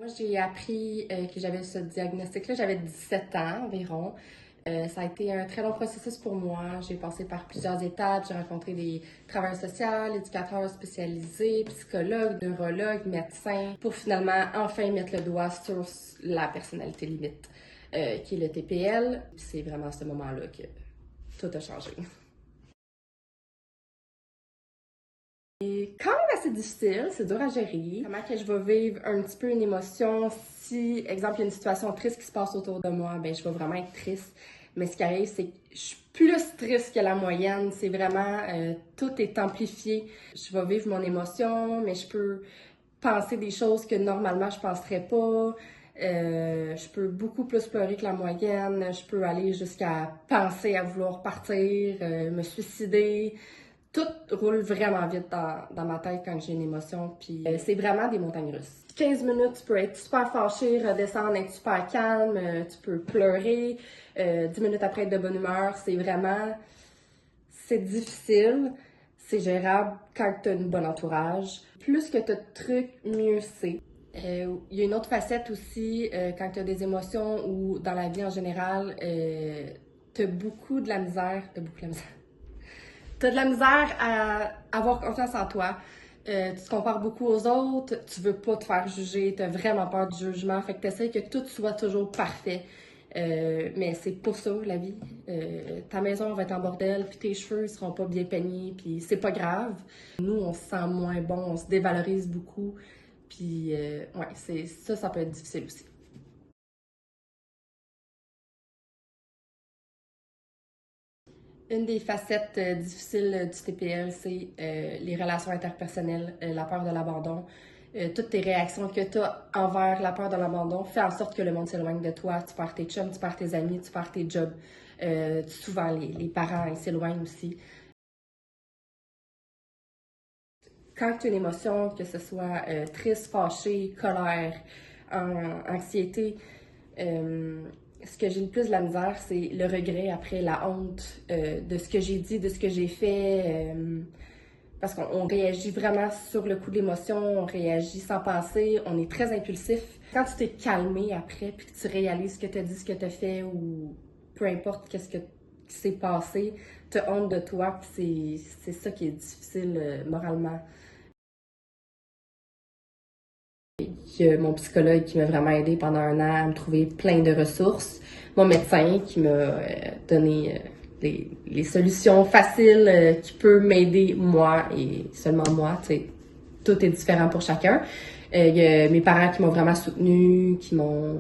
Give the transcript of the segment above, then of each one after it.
Moi, j'ai appris que j'avais ce diagnostic-là, j'avais 17 ans environ. Ça a été un très long processus pour moi. J'ai passé par plusieurs étapes. J'ai rencontré des travailleurs sociaux, éducateurs spécialisés, psychologues, neurologues, médecins, pour finalement enfin mettre le doigt sur la personnalité limite, qui est le TPL. C'est vraiment à ce moment-là que tout a changé. C'est quand même assez difficile, c'est dur à gérer. Comment que je vais vivre un petit peu une émotion si, exemple, il y a une situation triste qui se passe autour de moi, ben je vais vraiment être triste. Mais ce qui arrive, c'est que je suis plus triste que la moyenne. C'est vraiment, tout est amplifié. Je vais vivre mon émotion, mais je peux penser des choses que normalement je penserais pas. Je peux beaucoup plus pleurer que la moyenne. Je peux aller jusqu'à penser à vouloir partir, me suicider. Tout roule vraiment vite dans ma tête quand j'ai une émotion, puis c'est vraiment des montagnes russes. 15 minutes, tu peux être super fâché, redescendre, être super calme, tu peux pleurer, 10 minutes après être de bonne humeur, c'est difficile, c'est gérable quand tu as une bonne entourage. Plus que tu as de trucs, mieux c'est. Il y a une autre facette aussi, quand tu as des émotions ou dans la vie en général, tu as beaucoup de la misère, T'as de la misère à avoir confiance en toi. Tu te compares beaucoup aux autres, tu veux pas te faire juger, t'as vraiment peur du jugement, fait que t'essaies que tout soit toujours parfait. Mais c'est pour ça, la vie. Ta maison va être en bordel, puis tes cheveux seront pas bien peignés, puis c'est pas grave. Nous, on se sent moins bon, on se dévalorise beaucoup, puis ouais, ça peut être difficile aussi. Une des facettes difficiles du TPL, c'est les relations interpersonnelles, la peur de l'abandon. Toutes tes réactions que tu as envers la peur de l'abandon fait en sorte que le monde s'éloigne de toi. Tu perds tes chums, tu perds tes amis, tu perds tes jobs. Souvent, les parents ils s'éloignent aussi. Quand tu as une émotion, que ce soit triste, fâché, colère, anxiété, euh, ce que j'ai le plus de la misère, c'est le regret après, la honte de ce que j'ai dit, de ce que j'ai fait. Parce qu'on réagit vraiment sur le coup de l'émotion, on réagit sans penser, on est très impulsif. Quand tu t'es calmé après, puis que tu réalises ce que tu as dit, ce que tu as fait, ou peu importe qu'est-ce qui s'est passé, tu as honte de toi, puis c'est ça qui est difficile moralement. Il y a mon psychologue qui m'a vraiment aidé pendant un an à me trouver plein de ressources. Mon médecin qui m'a donné les solutions faciles qui peuvent m'aider moi et seulement moi. Tu sais, tout est différent pour chacun. Il y a mes parents qui m'ont vraiment soutenu, qui m'ont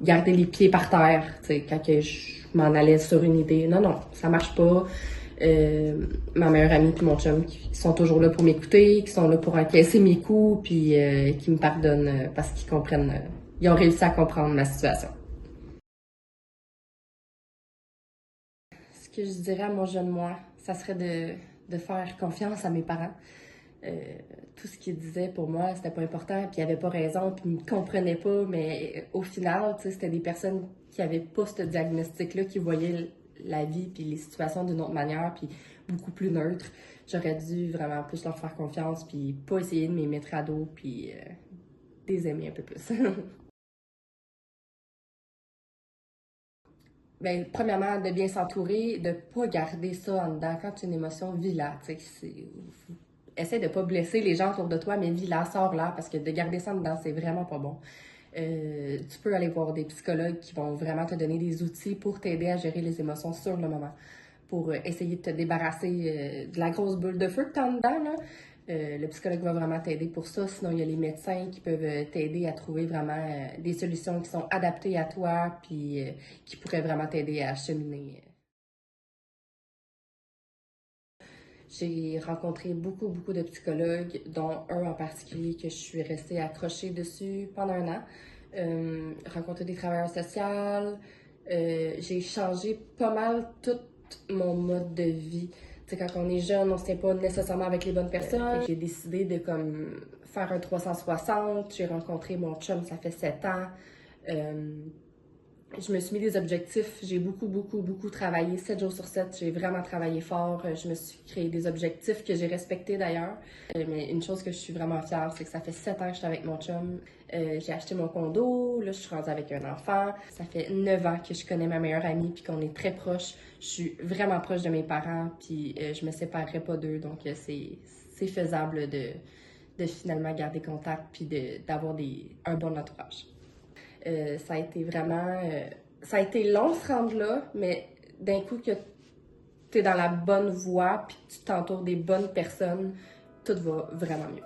gardé les pieds par terre, tu sais, quand que je m'en allais sur une idée. Non, non, ça marche pas. Ma meilleure amie et mon chum qui sont toujours là pour m'écouter, qui sont là pour encaisser mes coups, puis qui me pardonnent parce qu'ils comprennent, ils ont réussi à comprendre ma situation. Ce que je dirais à mon jeune moi, ça serait de faire confiance à mes parents. Tout ce qu'ils disaient pour moi, c'était pas important, puis ils avaient pas raison, puis ils me comprenaient pas, mais au final, tu sais, c'était des personnes qui avaient pas ce diagnostic-là, qui voyaient la vie puis les situations d'une autre manière, puis beaucoup plus neutre. J'aurais dû vraiment plus leur faire confiance, puis pas essayer de me mettre à dos, puis les aimer un peu plus. Ben, premièrement, de bien s'entourer, de pas garder ça en dedans. Quand tu as une émotion, vis-la. Essaie de pas blesser les gens autour de toi, mais vis-la, sors-la, parce que de garder ça en dedans, c'est vraiment pas bon. Tu peux aller voir des psychologues qui vont vraiment te donner des outils pour t'aider à gérer les émotions sur le moment, pour essayer de te débarrasser de la grosse bulle de feu que tu as en dedans, là. Le psychologue va vraiment t'aider pour ça. Sinon, il y a les médecins qui peuvent t'aider à trouver vraiment des solutions qui sont adaptées à toi, puis qui pourraient vraiment t'aider à cheminer. J'ai rencontré beaucoup de psychologues, dont un en particulier que je suis restée accrochée dessus pendant un an. Rencontré des travailleurs sociaux. J'ai changé pas mal tout mon mode de vie. Tu sais, quand on est jeune, on se tient pas nécessairement avec les bonnes personnes. J'ai décidé de comme faire un 360. J'ai rencontré mon chum, ça fait 7 ans. Euh, Je me suis mis des objectifs. J'ai beaucoup travaillé. 7 jours sur 7, j'ai vraiment travaillé fort. Je me suis créé des objectifs que j'ai respectés d'ailleurs. Mais une chose que je suis vraiment fière, c'est que ça fait 7 ans que je suis avec mon chum. J'ai acheté mon condo. Là, je suis rendue avec un enfant. Ça fait 9 ans que je connais ma meilleure amie puis qu'on est très proches. Je suis vraiment proche de mes parents puis je me séparerai pas d'eux. Donc, c'est faisable de finalement garder contact puis d'avoir un bon entourage. Ça a été vraiment... ça a été long se rendre là, mais d'un coup que tu es dans la bonne voie puis que tu t'entoures des bonnes personnes, tout va vraiment mieux.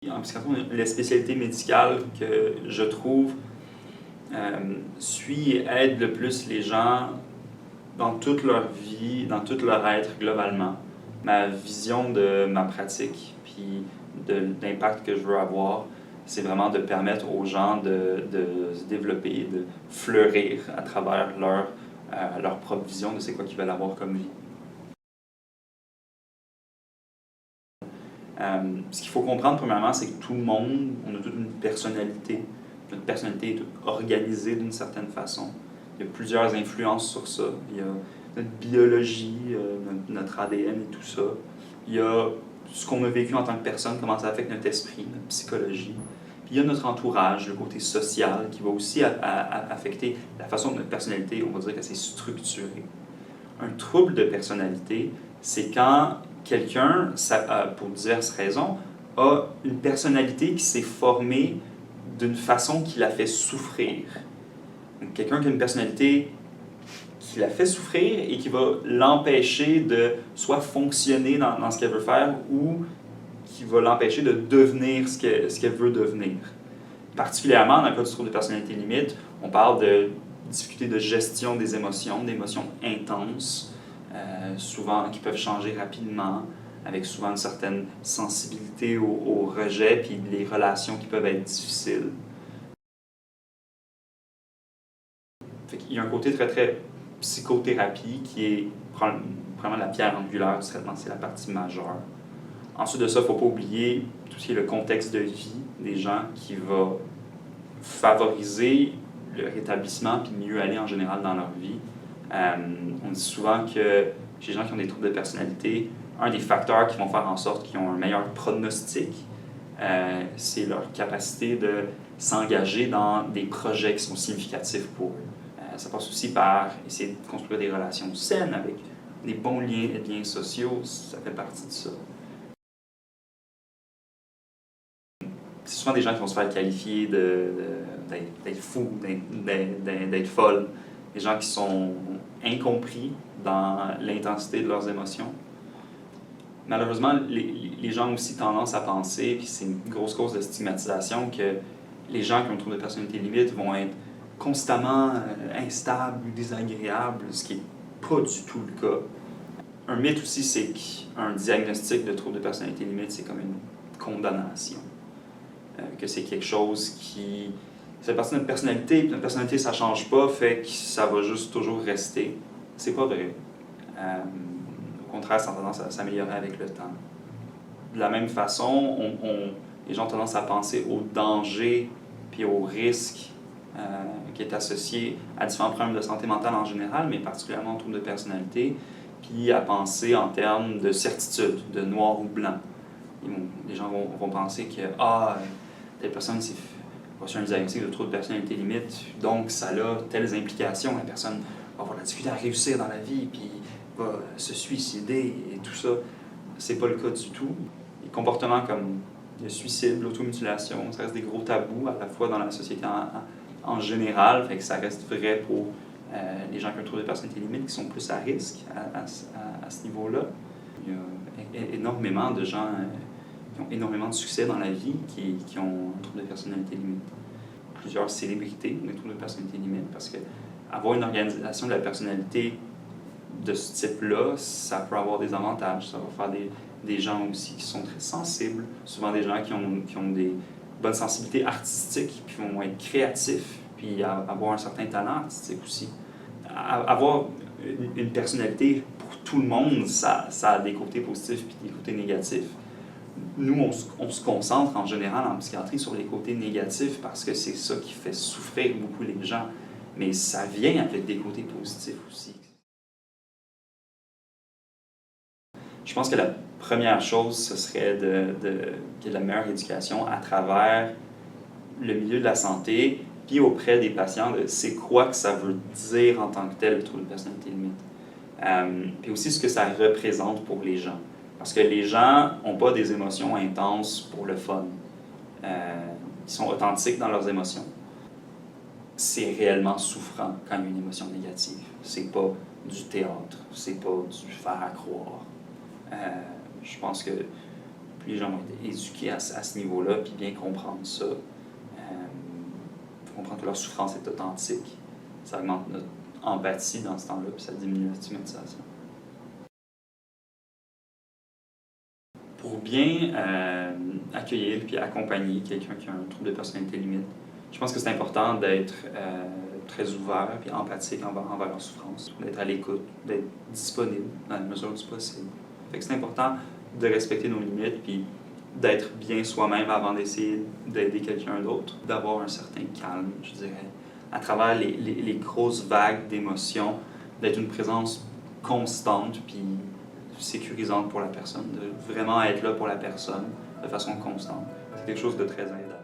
En psychiatrie, la spécialité médicale que je trouve suit et aide le plus les gens dans toute leur vie, dans tout leur être globalement. Ma vision de ma pratique, puis de l'impact que je veux avoir, c'est vraiment de permettre aux gens de se développer, de fleurir à travers leur propre vision de c'est quoi qu'ils veulent avoir comme vie. Ce qu'il faut comprendre premièrement, c'est que tout le monde, on a toute une personnalité. Notre personnalité est toute organisée d'une certaine façon. Il y a plusieurs influences sur ça. Il y a notre biologie, notre ADN et tout ça. Il y a ce qu'on a vécu en tant que personne, comment ça affecte notre esprit, notre psychologie. Puis il y a notre entourage, le côté social, qui va aussi affecter la façon dont notre personnalité, on va dire qu'elle s'est structurée. Un trouble de personnalité, c'est quand quelqu'un, pour diverses raisons, a une personnalité qui s'est formée d'une façon qui la fait souffrir. Donc, quelqu'un qui a une personnalité qui la fait souffrir et qui va l'empêcher de soit fonctionner dans ce qu'elle veut faire ou qui va l'empêcher de devenir ce qu'elle veut devenir. Particulièrement dans le cas du trouble de personnalité limite, on parle de difficultés de gestion des émotions intenses, souvent qui peuvent changer rapidement, avec souvent une certaine sensibilité au rejet, puis les relations qui peuvent être difficiles. Il y a un côté très psychothérapie qui est probablement la pierre angulaire du traitement, c'est la partie majeure. Ensuite de ça, il ne faut pas oublier tout ce qui est le contexte de vie des gens qui va favoriser le rétablissement puis mieux aller en général dans leur vie. On dit souvent que chez les gens qui ont des troubles de personnalité, un des facteurs qui vont faire en sorte qu'ils ont un meilleur pronostic, c'est leur capacité de s'engager dans des projets qui sont significatifs pour eux. Ça passe aussi par essayer de construire des relations saines avec des bons liens sociaux, ça fait partie de ça. C'est souvent des gens qui vont se faire qualifier d'être fous, d'être folles, des gens qui sont incompris dans l'intensité de leurs émotions. Malheureusement, les gens ont aussi tendance à penser, puis c'est une grosse cause de stigmatisation, que les gens qui ont un trouble de personnalité limite vont être constamment instables ou désagréables, ce qui n'est pas du tout le cas. Un mythe aussi, c'est qu'un diagnostic de trouble de personnalité limite, c'est comme une condamnation. Que c'est quelque chose qui fait partie de notre personnalité, puis notre personnalité, ça ne change pas, fait que ça va juste toujours rester. C'est pas vrai. Au contraire, ça a tendance à s'améliorer avec le temps. De la même façon, les gens ont tendance à penser au danger puis au risque qui est associé à différents problèmes de santé mentale en général, mais particulièrement au trouble de personnalité, puis à penser en termes de certitude, de noir ou blanc. Les gens vont penser que telle personne a reçu un diagnostic de trouble de personnalité limite, donc ça a telles implications, la personne va avoir la difficulté à réussir dans la vie, puis va se suicider et tout ça. C'est pas le cas du tout. Les comportements comme le suicide, l'automutilation, ça reste des gros tabous à la fois dans la société en général, fait que ça reste vrai pour les gens qui ont un trouble de personnalité limite qui sont plus à risque à ce niveau-là. Il y a énormément de gens qui ont énormément de succès dans la vie qui ont un trouble de personnalité limite. Plusieurs célébrités ont un trouble de personnalité limite parce que avoir une organisation de la personnalité de ce type-là, ça peut avoir des avantages. Ça va faire des gens aussi qui sont très sensibles, souvent des gens qui ont des bonnes sensibilités artistiques, puis vont être créatifs, puis avoir un certain talent artistique aussi. Avoir une personnalité pour tout le monde, ça a des côtés positifs puis des côtés négatifs. nous, on se concentre en général en psychiatrie sur les côtés négatifs parce que c'est ça qui fait souffrir beaucoup les gens. Mais ça vient avec des côtés positifs aussi. Je pense que la première chose, ce serait qu'il y ait de la meilleure éducation à travers le milieu de la santé, puis auprès des patients, de c'est quoi que ça veut dire en tant que tel, le trouble de personnalité limite. Puis aussi ce que ça représente pour les gens. Parce que les gens n'ont pas des émotions intenses pour le fun. Ils sont authentiques dans leurs émotions. C'est réellement souffrant quand il y a une émotion négative. C'est pas du théâtre, c'est pas du faire à croire. Je pense que plus les gens vont être éduqués à ce niveau-là, puis bien comprendre ça, comprendre que leur souffrance est authentique, ça augmente notre empathie dans ce temps-là, puis ça diminue la stigmatisation. Pour bien accueillir puis accompagner quelqu'un qui a un trouble de personnalité limite, je pense que c'est important d'être très ouvert et empathique envers leur souffrance, d'être à l'écoute, d'être disponible dans la mesure du possible. Fait que c'est important de respecter nos limites puis d'être bien soi-même avant d'essayer d'aider quelqu'un d'autre, d'avoir un certain calme, je dirais, à travers les grosses vagues d'émotions, d'être une présence constante puis sécurisante pour la personne, de vraiment être là pour la personne de façon constante. C'est quelque chose de très aidant.